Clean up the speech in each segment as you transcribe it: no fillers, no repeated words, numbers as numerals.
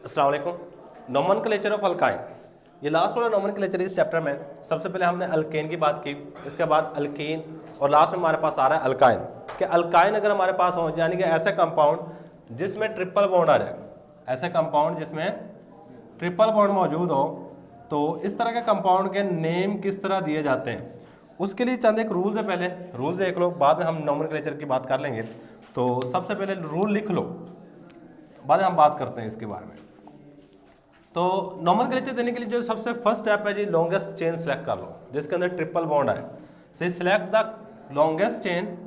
अस्सलाम वालेकुम। Nomenclature of alkyne, ये लास्ट वाला नोमेनक्लेचर इस चैप्टर में। सबसे पहले हमने अल्केन की बात की, इसके बाद अल्कीन, और लास्ट में हमारे पास आ रहा है अल्काइन। कि अल्काइन अगर हमारे पास हो, यानी कि ऐसे कंपाउंड जिसमें ट्रिपल बॉन्ड आ जाए, ऐसे कंपाउंड जिसमें ट्रिपल बॉन्ड मौजूद हो, तो इस तरह के कंपाउंड के नेम किस तरह दिए जाते हैं, उसके लिए चंद एक रूल्स है। पहले रूल्स देख लो, बाद में हम नोमेनक्लेचर की बात कर लेंगे। तो सबसे पहले रूल लिख लो, बाद में हम बात करते हैं इसके बारे में। तो नोमेनक्लेचर देने के लिए जो सबसे फर्स्ट स्टेप है जी, लॉन्गेस्ट चेन सेलेक्ट कर लो जिसके अंदर ट्रिपल बॉन्ड है। से select the longest chain,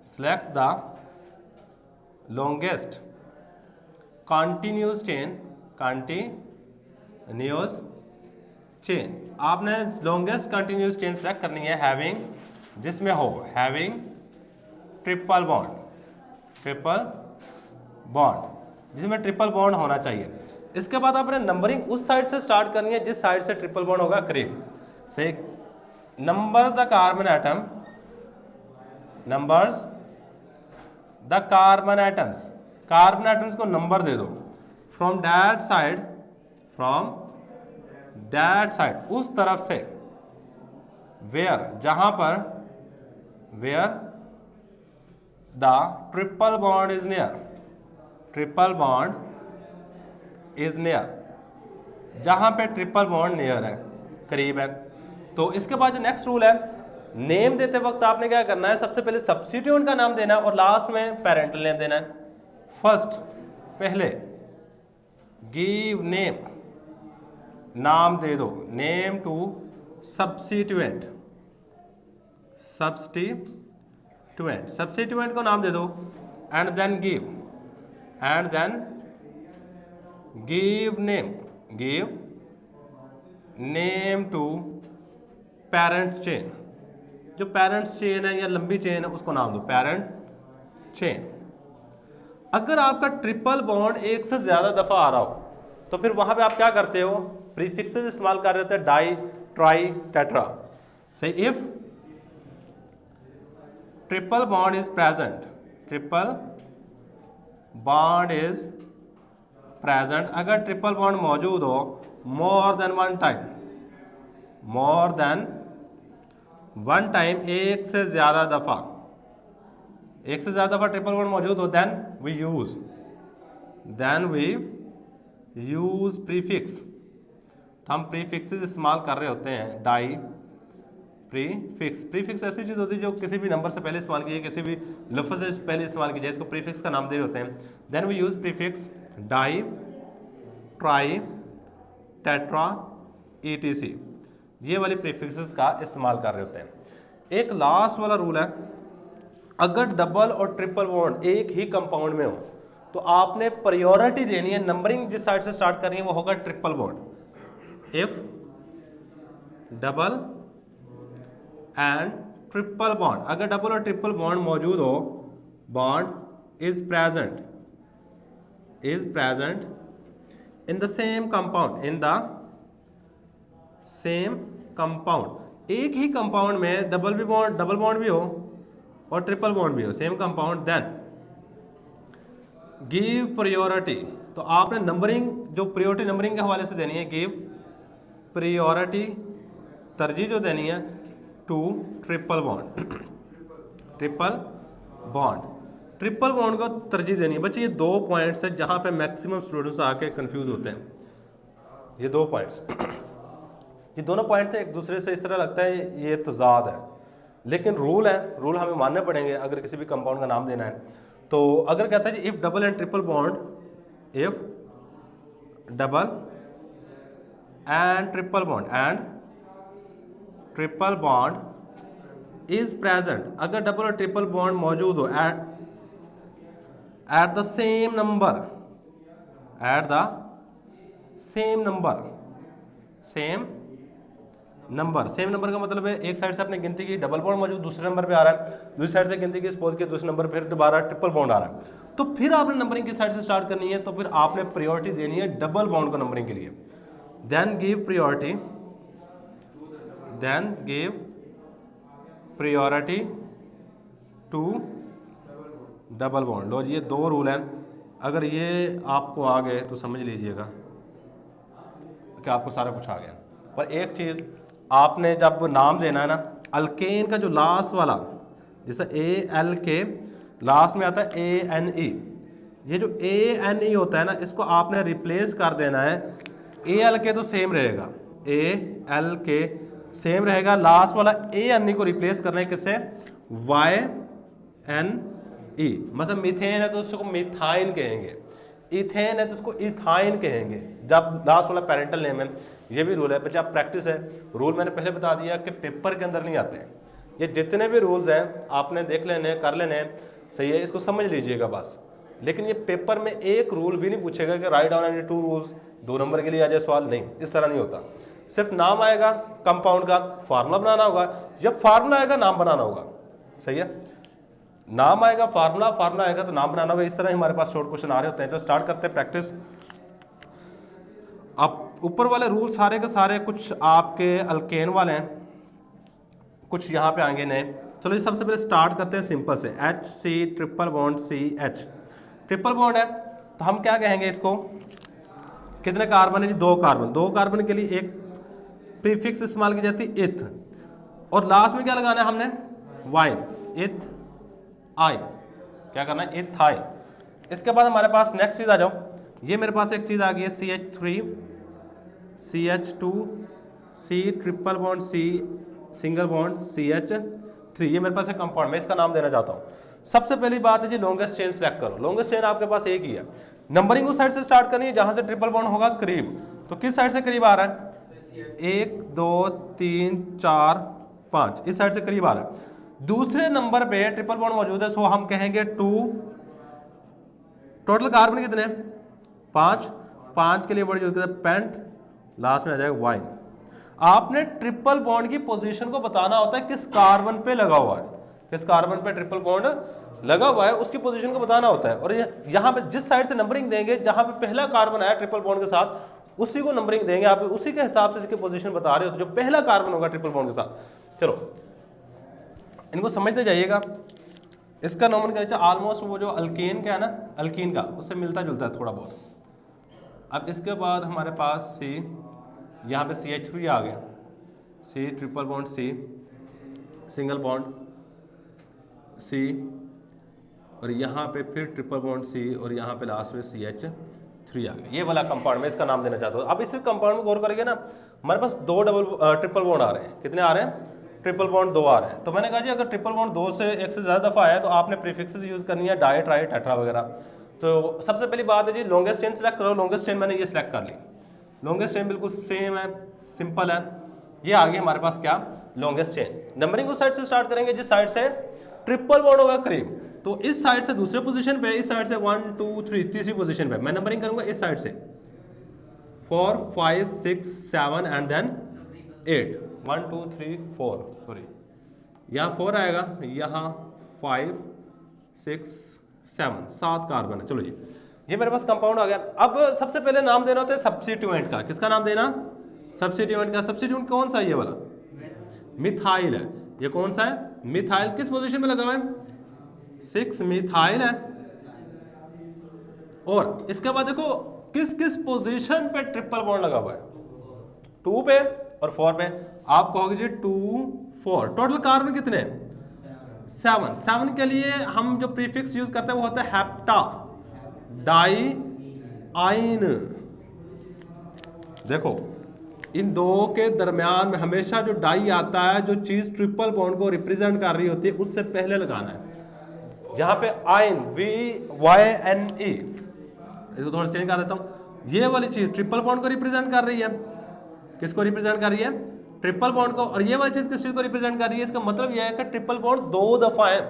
select the longest continuous chain, continuous chain. आपने लॉन्गेस्ट कंटिन्यूस चेन सेलेक्ट करनी है हैविंग, जिसमें हो having triple bond, triple bond, जिसमें ट्रिपल बॉन्ड होना चाहिए। इसके बाद आपने नंबरिंग उस साइड से स्टार्ट करनी है जिस साइड से ट्रिपल बॉन्ड होगा करीब से। Numbers the carbon atom, numbers the carbon atoms, carbon atoms को नंबर दे दो। From that side, from that side, उस तरफ से, वेयर, जहां पर, where the triple bond is near, triple bond is near, जहां पे ट्रिपल बॉन्ड नियर है, करीब है। तो इसके बाद जो नेक्स्ट रूल है, नेम देते वक्त आपने क्या करना है, सबसे पहले सब्स्टिट्यूएंट का नाम देना है और लास्ट में पेरेंटल नेम देना है। फर्स्ट, पहले गिव नेम, नाम दे दो, name to substituent, substituent, substituent को नाम दे दो। And then give, and then give name, give name to parent chain, जो पेरेंट्स चेन है या लंबी चेन है उसको नाम दो पेरेंट चेन। अगर आपका ट्रिपल बॉन्ड एक से ज्यादा दफा आ रहा हो तो फिर वहां पे आप क्या करते हो, प्रीफिक्सेस इस्तेमाल कर रहे थे, डाई, ट्राई, टेट्रा। से if triple bond is present, triple bond is present, अगर ट्रिपल बॉन्ड मौजूद हो more than one time, more than one time, एक से ज्यादा दफा, एक से ज्यादा दफा ट्रिपल बॉन्ड मौजूद हो, then we use, then we use prefix. हम प्रीफिक्सेस इस्तेमाल कर रहे होते हैं, डाई, प्रीफिक्स। प्रीफिक्स ऐसी चीज होती है जो किसी भी नंबर से पहले इस्तेमाल की है, किसी भी लफ्ज से पहले इस्तेमाल की जाए, इसको प्रीफिक्स का नाम दे रहे होते हैं। Then we use prefix di, tri, tetra, ETC, ये वाली प्रीफिक्सेस का इस्तेमाल कर रहे होते हैं। एक लास्ट वाला रूल है, अगर डबल और ट्रिपल बॉन्ड एक ही कंपाउंड में हो तो आपने प्रायोरिटी देनी है, नंबरिंग जिस साइड से स्टार्ट करनी है वो होगा triple bond. If double and triple bond, अगर डबल और ट्रिपल बॉन्ड मौजूद हो, bond is present, is present in the same compound, in the same compound, एक ही कंपाउंड में डबल बॉन्ड भी हो और ट्रिपल बॉन्ड भी हो, same compound, then give priority. तो आपने नंबरिंग जो प्रायोरिटी नंबरिंग के हवाले से देनी है, गिव प्रायोरिटी, तरजीह जो देनी है to triple bond, triple bond, triple bond को तरजीह देनी है। बच्चे ये दो पॉइंट्स है जहां पे मैक्सिमम स्टूडेंट्स आके कंफ्यूज होते हैं, ये दो पॉइंट्स ये दोनों पॉइंट्स एक दूसरे से इस तरह लगता है ये तजाद है, लेकिन रूल है, रूल हमें मानने पड़ेंगे अगर किसी भी कंपाउंड का नाम देना है। तो अगर कहता है if double and triple bond, if double and triple bond, and triple bond is present, अगर डबल और ट्रिपल बॉन्ड मौजूद हो eight the same number, eight the same number, same number, same number का मतलब है एक साइड से आपने गिनती की डबल बॉन्ड मौजूद दूसरे नंबर पे आ रहा है, दूसरी साइड से गिनती की सपोज के दूसरे नंबर फिर दोबारा ट्रिपल बॉन्ड आ रहा है, तो फिर आपने नंबरिंग की साइड से स्टार्ट करनी है, तो फिर आपने प्रायोरिटी देनी है डबल बॉन्ड को नंबरिंग के लिए। Then give priority, then give priority to double bond. लो ये दो रूल हैं, अगर ये आपको आ गए तो समझ लीजिएगा कि आपको सारा कुछ आ गया। पर एक चीज़ आपने जब नाम देना है ना, अल्केन का जो लास्ट वाला, जैसे AL के लास्ट में आता है ANE, ये जो ANE होता है ना, इसको आपने रिप्लेस कर देना है। AL के तो सेम रहेगा, AL के सेम रहेगा, लास्ट वाला ANE को रिप्लेस करना है किससे, YNE। मतलब मीथेन है तो उसको मिथाइन कहेंगे, इथेन है तो उसको इथाइन कहेंगे जब लास्ट वाला पेरेंटल नेम है। ये भी रूल है, बच्चा प्रैक्टिस है। रूल मैंने पहले बता दिया कि पेपर के अंदर नहीं आते हैं। ये जितने भी रूल्स हैं आपने देख लेने, कर लेने, सही है, इसको समझ लीजिएगा बस। लेकिन ये पेपर में एक रूल भी नहीं पूछेगा कि write down any 2 rules, 2 number के लिए आ जाए सवाल, नहीं, इस तरह नहीं होता। सिर्फ नाम आएगा कंपाउंड का, फार्मूला बनाना होगा, जब फार्मूला आएगा नाम बनाना होगा, सही है। नाम आएगा फार्मूला, फार्मूला आएगा तो नाम बनाना होगा। इस तरह ही हमारे पास शॉर्ट क्वेश्चन आ रहे होते हैं। तो स्टार्ट करते हैं प्रैक्टिस। अब ऊपर वाले रूल सारे के सारे कुछ आपके अल्केन वाले हैं, कुछ यहाँ पे आएंगे नए। चलो सबसे पहले स्टार्ट करते हैं सिंपल से, HC triple bond CH, triple bond है तो हम क्या कहेंगे इसको, कितने कार्बन है जी, 2 कार्बन। 2 कार्बन के लिए एक प्रीफिक्स इस्तेमाल की जाती है इथ, और लास्ट में क्या लगाना है हमने, वाइन, इथ आई, क्या करना है, इथाइन। इसके बाद हमारे पास नेक्स्ट चीज आ जाओ, ये मेरे पास एक चीज आ गई है CH3 CH2 C triple bond C single bond CH3, ये मेरे पास एक कंपाउंड, मैं इसका नाम देना चाहता हूँ। सबसे पहली बात है जी लॉन्गेस्ट चेन सेलेक्ट करो। लॉन्गेस्ट चेन आपके पास एक ही है, नंबरिंग उस साइड से स्टार्ट करनी है जहां से ट्रिपल बॉन्ड होगा करीब। तो किस साइड से करीब आ रहा है, 1 2 3 4 5, इस साइड से करीब आ रहा है। दूसरे नंबर पे ट्रिपल बॉन्ड मौजूद है, सो हम कहेंगे 2। टोटल कार्बन कितने, 5, 5 के लिए वर्ड यूज करते हैं पेंट, लास्ट में आ जाएगा वाइन। आपने ट्रिपल बॉन्ड की पोजीशन को बताना होता है किस कार्बन पे लगा हुआ है, किस कार्बन पे ट्रिपल बॉन्ड लगा हुआ है उसकी पोजीशन को बताना होता है। और यहाँ पे जिस साइड से नंबरिंग देंगे, जहां पे पहला कार्बन आया ट्रिपल बॉन्ड के साथ, उसी को नंबरिंग देंगे आप, उसी के हिसाब से इसकी पोजीशन बता रहे हो, तो जो पहला कार्बन होगा ट्रिपल बॉन्ड के साथ। चलो इनको समझते जाइएगा। इसका नोमेनक्लेचर ऑलमोस्ट वो जो अल्केन का है ना, अल्कीन का, उससे मिलता जुलता है थोड़ा बहुत। अब इसके बाद हमारे पास C, यहाँ पे CH3 आ गया, C triple bond C single bond C, और यहाँ पे फिर ट्रिपल बॉन्ड C, और यहाँ पे लास्ट में CH3 आ गया। ये वाला कंपाउंड मैं इसका नाम देना चाहता हूँ। अब इस कंपाउंड में गौर करेंगे ना, हमारे पास 2 ट्रिपल बॉन्ड आ रहे हैं। कितने आ रहे हैं, ट्रिपल बॉन्ड 2 आ रहे हैं। तो मैंने कहा जी अगर ट्रिपल बॉन्ड 2 से एक से ज़्यादा दफ़ा आया तो आपने प्रीफिक्सेस यूज़ करनी है, डाई ट्राई टेट्रा वगैरह। तो सबसे पहली बात है जी लॉन्गेस्ट चेन सेलेक्ट करो। लॉन्गेस्ट चेन मैंने ये सिलेक्ट कर ली, लॉन्गेस्ट चेन बिल्कुल सेम है, सिंपल है। ये आ गई हमारे पास क्या, लॉन्गेस्ट चेन। नंबरिंग उस साइड से स्टार्ट करेंगे जिस साइड से ट्रिपल बॉन्ड होगा करीब, तो इस साइड से दूसरे पोजीशन पे, इस साइड से 1 2 3 तीसरी पोजीशन पे। मैं नंबरिंग करूंगा इस साइड से 4 5 6 7 एंड देन 8, 1 2 3 4, सॉरी यहाँ 4 आएगा, यहाँ 5 6 7, 7 कार्बन है। चलो जी ये मेरे पास कंपाउंड आ गया। अब सबसे पहले नाम देना होता है सब्स्टिट्यूएंट का। किसका नाम देना, सब्स्टिट्यूएंट का। सब्स्टिट्यूएंट कौन सा है, ये वाला मिथाइल है। ये कौन सा है, मिथाइल। किस पोजीशन में लगा हुआ है, 6 मिथाइल है। और इसके बाद देखो किस किस पोजीशन पे ट्रिपल बॉन्ड लगा हुआ है, 2 पे और 4 पे। आप कहोगे जी 2 4, टोटल कार्बन कितने, 7। 7 के लिए हम जो प्रीफिक्स यूज करते हैं वो होता है हेप्टा डाई आइन। देखो इन दो के दरमियान में हमेशा जो डाई आता है, जो चीज ट्रिपल बॉन्ड को रिप्रेजेंट कर रही होती है, उससे पहले लगाना है। यहाँ पे आइन VYNE, इसको थोड़ा चेंज कर देता हूँ। ये वाली चीज ट्रिपल बॉन्ड को रिप्रेजेंट कर रही है, किसको रिप्रेजेंट कर रही है, ट्रिपल बॉन्ड को। और ये वाली चीज किस चीज को रिप्रेजेंट कर रही है, इसका मतलब यह है कि ट्रिपल बॉन्ड 2 दफा है।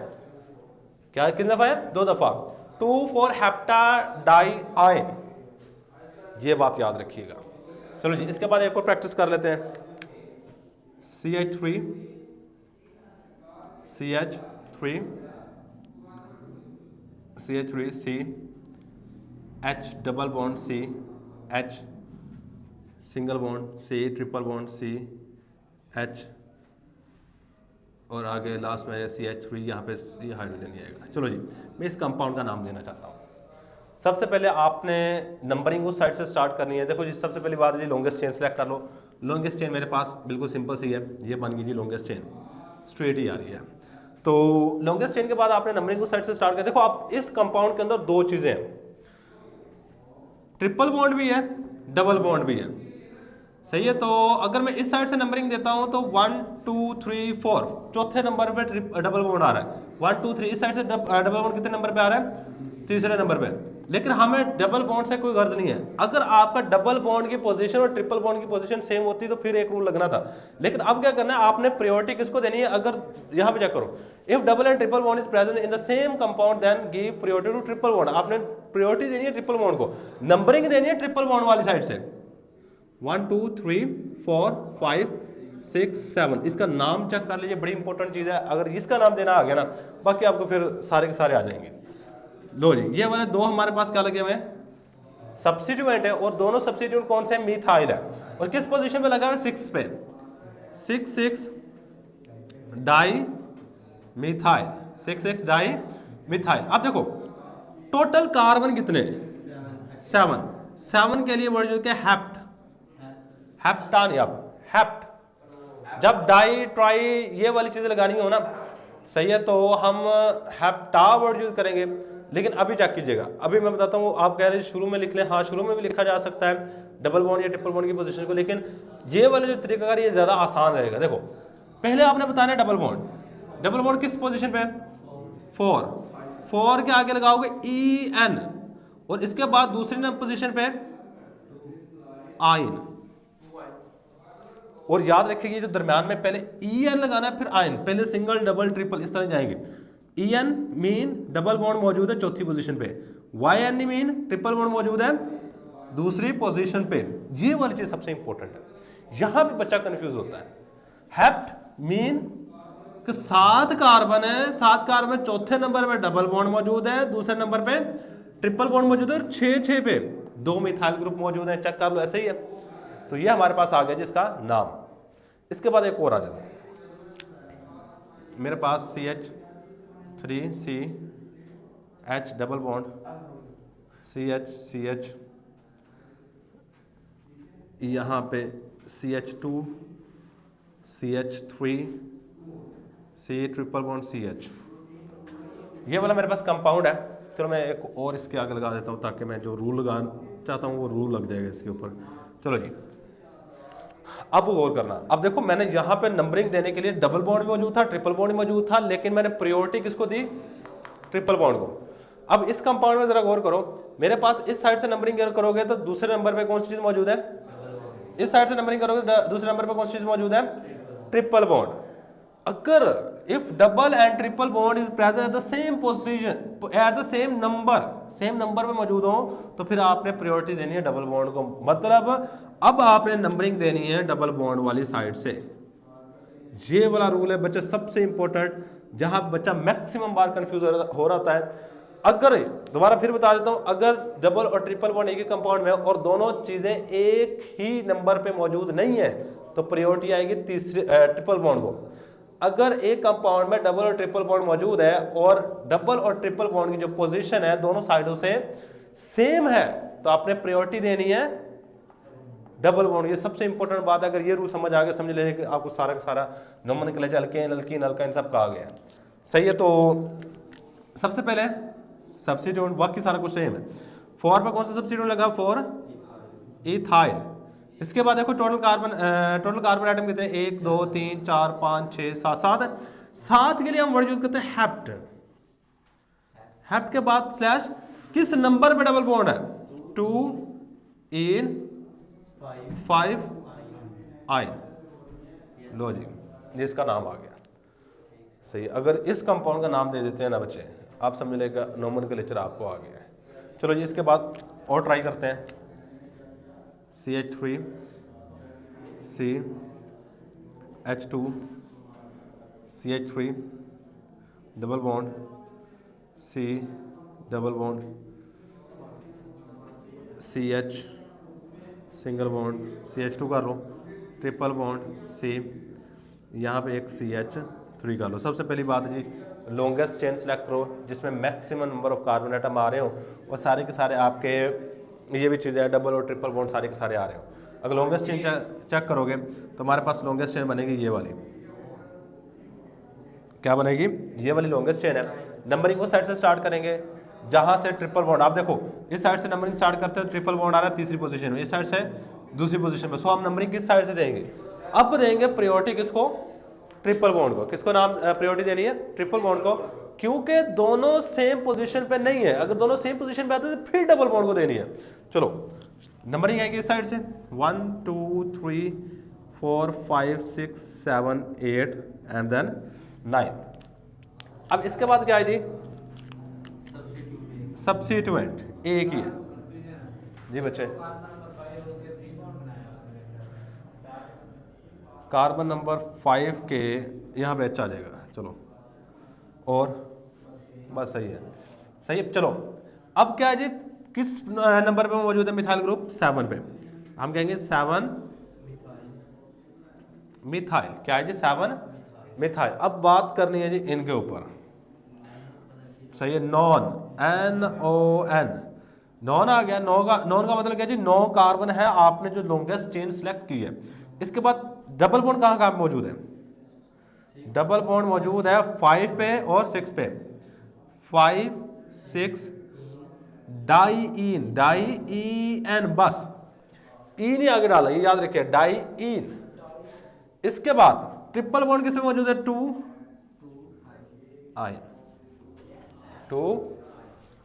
क्या कितनी दफा है, 2 दफा। 2 for हेप्टा डाई आइन, ये बात याद रखिएगा। चलो जी इसके बाद एक और प्रैक्टिस कर लेते हैं। CH3 C H double bond C H single bond C triple bond C H, और आगे लास्ट में CH3, यहाँ पे ये हाइड्रोजन नहीं आएगा। चलो जी मैं इस कंपाउंड का नाम देना चाहता हूँ। सबसे पहले आपने नंबरिंग उस साइड से स्टार्ट करनी है। देखो जी, सबसे पहली बात जी, लॉन्गेस्ट चेन सेलेक्ट कर लो। लॉन्गेस्ट चेन मेरे पास बिल्कुल सिंपल सी है, ये बन गई जी लॉन्गेस्ट चेन, स्ट्रेट ही आ रही है। तो लॉन्गेस्ट चेन के बाद आपने नंबरिंग उस साइड से स्टार्ट कर। देखो आप इस कंपाउंड के अंदर दो चीजें हैं, ट्रिपल बॉन्ड भी है, डबल बॉन्ड भी है, सही है। तो अगर मैं इस साइड से नंबरिंग देता हूं तो 1 2 3 4 चौथे नंबर पे डबल बॉन्ड आ रहा है। 1 2 3 इस साइड से डबल बॉन्ड कितने नंबर पे आ रहा है? तीसरे नंबर पे। लेकिन हमें डबल बॉन्ड से कोई गर्ज नहीं है। अगर आपका डबल बॉन्ड की पोजीशन और ट्रिपल बॉन्ड की पोजीशन सेम होती तो फिर एक रूल लगना था। लेकिन अब क्या करना है, आपने प्रायोरिटी किसको देनी है? अगर यहां पे क्या करो, if double and triple bond is present in the same compound then give priority to triple bond. आपने प्रायोरिटी देनी है ट्रिपल बॉन्ड को, नंबरिंग देनी है ट्रिपल बॉन्ड वाली साइड से। 1 2 3 4 5 6 7, इसका नाम चेक कर लीजिए, बड़ी इंपॉर्टेंट चीज है। अगर इसका नाम देना आ गया ना, बाकी आपको फिर सारे के सारे आ जाएंगे। लो जी, ये वाले दो हमारे पास क्या लगे हुए हैं? सब्स्टिट्यूएंट है, और दोनों सब्स्टिट्यूएंट कौन से? मिथाइल है। और किस पोजीशन पे लगा हुआ है? 6 पे, 6 डाई मिथाइल, 6 डाई मिथाइल। अब देखो टोटल कार्बन कितने? 7। 7 के लिए वर्ड यूज किया हेप्ट, हेप्टा नहीं, अब हेप्ट। जब डाई ट्राई ये वाली चीजें लगानी हो ना, सही है, तो हम हेप्टा वर्ड यूज करेंगे। लेकिन अभी चेक कीजिएगा, अभी मैं बताता हूँ। आप कह रहे हैं शुरू में लिख लें, हाँ शुरू में भी लिखा जा सकता है डबल बॉन्ड या ट्रिपल बॉन्ड की पोजीशन को, लेकिन ये वाला जो तरीका है ये ज्यादा आसान रहेगा। देखो पहले आपने बताना है डबल बॉन्ड। डबल बॉन्ड किस पोजीशन पे है? 4 के आगे लगाओगे EN, और इसके बाद दूसरी पोजीशन पे आइन। और याद रखिए जो दरम्यान में पहले EN लगाना है, फिर आइन, पहले सिंगल डबल ट्रिपल इस तरह जाएंगे। EN मीन डबल बॉन्ड मौजूद है चौथी पोजीशन पे, YN मीन ट्रिपल बॉन्ड मौजूद है दूसरी पोजीशन पे। ये वाली चीज सबसे इंपॉर्टेंट है, यहां पे बच्चा कंफ्यूज होता है। हेप्ट मीन कि 7 कार्बन है, 7 कार्बन चौथे नंबर पे डबल बॉन्ड मौजूद है, दूसरे नंबर पे ट्रिपल बॉन्ड मौजूद है, और 6 पे 2 मिथाइल ग्रुप मौजूद है। चेक कर लो, ऐसे ही है। तो ये हमारे पास आ गया जिसका नाम। इसके बाद एक और आ जाता है मेरे पास CH3CH डबल बॉन्ड CH यहाँ पे CH2 CH3 C triple bond CH। ये वाला मेरे पास कंपाउंड है। चलो मैं एक और इसके आगे लगा देता हूँ ताकि मैं जो रूल लगाना चाहता हूँ वो रूल लग जाएगा इसके ऊपर। चलो जी, अब गौर करना। अब देखो मैंने यहाँ पे नंबरिंग देने के लिए डबल बॉन्ड भी मौजूद था, ट्रिपल बॉन्ड भी मौजूद था, लेकिन मैंने प्रायोरिटी किसको दी? ट्रिपल बॉन्ड को। अब इस कंपाउंड में जरा गौर करो, मेरे पास इस साइड से नंबरिंग करोगे तो दूसरे नंबर पे कौन सी चीज मौजूद है? इस साइड से नंबरिंग करोगे दूसरे नंबर पे कौन सी चीज मौजूद है? Triple bond. अगर if double and triple bond is present at the same position at the same number पे मौजूद हो तो फिर आपने प्रायोरिटी देनी है डबल बॉन्ड को। मतलब अब आपने नंबरिंग देनी है डबल बॉन्ड वाली साइड से। ये वाला रूल है बच्चे सबसे इंपॉर्टेंट, जहां बच्चा मैक्सिमम बार कंफ्यूज हो रहा होता है। अगर दोबारा फिर बता देता हूं, अगर डबल और ट्रिपल बॉन्ड एक ही कंपाउंड में और दोनों चीजें एक ही नंबर पे मौजूद नहीं है तो प्रायोरिटी आएगी तीसरे ट्रिपल बॉन्ड को। अगर एक कंपाउंड में डबल और ट्रिपल बॉन्ड मौजूद है और डबल और ट्रिपल बॉन्ड की जो पोजीशन है दोनों साइडों से सेम है तो आपने प्रायोरिटी देनी है डबल बॉन्ड। ये सबसे इंपॉर्टेंट बात है। अगर ये रूल समझ आ गया, समझ लेंगे कि आपको सारा का सारा नोमेनक्लेचर अल्केन अल्कीन अल्काइन सब का आ गया। सही है। तो सबसे पहले सब्स्टिट्यूएंट, बाकी सारा कुछ सेम है। 4 पे कौन सा सब्स्टिट्यूएंट लगा? 4 इथाइल। इसके बाद देखो टोटल कार्बन आइटम कितने? 1 2 3 4 5 6 7 7 है। 7 के लिए हम वर्ड यूज करते हैं हेप्ट। हेप्ट के बाद स्लैश, किस नंबर पे डबल बॉन्ड है? 2 इन 5 आइन। लो जी, ये इसका नाम आ गया। सही। अगर इस कंपाउंड का नाम दे देते हैं ना बच्चे, आप समझ लेगा नोमेनक्लेचर आपको आ गया है। चलो जी, इसके बाद और ट्राई करते हैं। CH3 CH2 CH3 double bond C double bond CH single bond CH2 कर लो, ट्रिपल बॉन्ड C, यहाँ पे एक CH3 कर लो। सबसे पहली बात जी, लॉन्गेस्ट चेन सेलेक्ट करो जिसमें maximum number of carbon atom आ रहे हो और सारे के सारे आपके ये भी चीज़ें डबल और ट्रिपल बॉन्ड सारे के सारे आ रहे हो। अगर लॉन्गेस्ट चेन चेक करोगे तो हमारे पास लॉन्गेस्ट चेन बनेगी ये वाली, क्या बनेगी, ये वाली लॉन्गेस्ट चेन है। नंबरिंग उस साइड से स्टार्ट करेंगे जहां से ट्रिपल बॉन्ड, आप देखो इस साइड से नंबरिंग स्टार्ट करते हैं, ट्रिपल बॉन्ड आ रहा है तीसरी पोजीशन में, इस साइड से दूसरी पोजीशन में। सो हम नंबरिंग किस साइड से देंगे, अब देंगे प्रायोरिटी किसको, ट्रिपल बॉन्ड को। किसको नाम प्रायोरिटी देनी है, ट्रिपल बॉन्ड को, क्योंकि दोनों सेम पोजीशन पे नहीं है। अगर दोनों सेम पोजीशन पे आते तो फिर डबल बॉन्ड को देनी है। चलो नंबरिंग आएगी इस साइड से 1 2 3 4 5 6 7 8 एंड देन 9। अब इसके बाद क्या है जी, सब्स्टिट्यूएंट एक ही है जी बच्चे, कार्बन नंबर 5 के यहाँ पे H आ जाएगा। चलो और बस सही है, सही है। चलो अब क्या है जी, किस नंबर पे मौजूद है मिथाइल ग्रुप, 7 पे। हम कहेंगे 7 मिथाइल, क्या है जी 7 मिथाइल। अब बात करनी है जी इनके ऊपर, सही है, नॉन NON, नॉन आ गया। नॉन का मतलब क्या जी, 9 कार्बन है, आपने जो लॉन्गेस्ट चेन सेलेक्ट की है। इसके बाद डबल बॉन्ड कहाँ कहाँ मौजूद है, डबल बॉन्ड मौजूद है 5 पे और 6 पे, 5 6 डाईइन, डाईइन, बस ईन ही आगे डाला, ये याद रखिए डाईइन। इसके बाद ट्रिपल बॉन्ड किसमें मौजूद है, 2 आयन, 2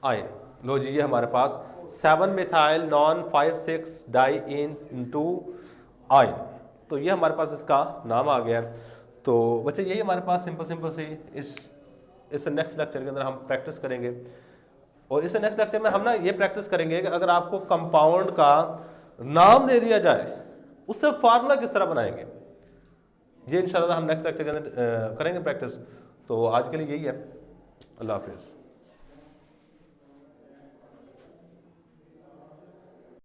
आयन। लो जी ये हमारे पास 7 मिथाइल नॉन 5 6 डाईइन 2 आयन, तो ये हमारे पास इसका नाम आ गया। तो बच्चे यही हमारे पास सिंपल सी इस नेक्स्ट लेक्चर के अंदर हम प्रैक्टिस करेंगे। और इस नेक्स्ट लेक्चर में हम ना ये प्रैक्टिस करेंगे कि अगर आपको कंपाउंड का नाम दे दिया जाए उससे फार्मूला किस तरह बनाएंगे, ये इंशाल्लाह हम नेक्स्ट लेक्चर के अंदर करेंगे प्रैक्टिस। तो आज के लिए यही है, अल्लाह हाफिज़।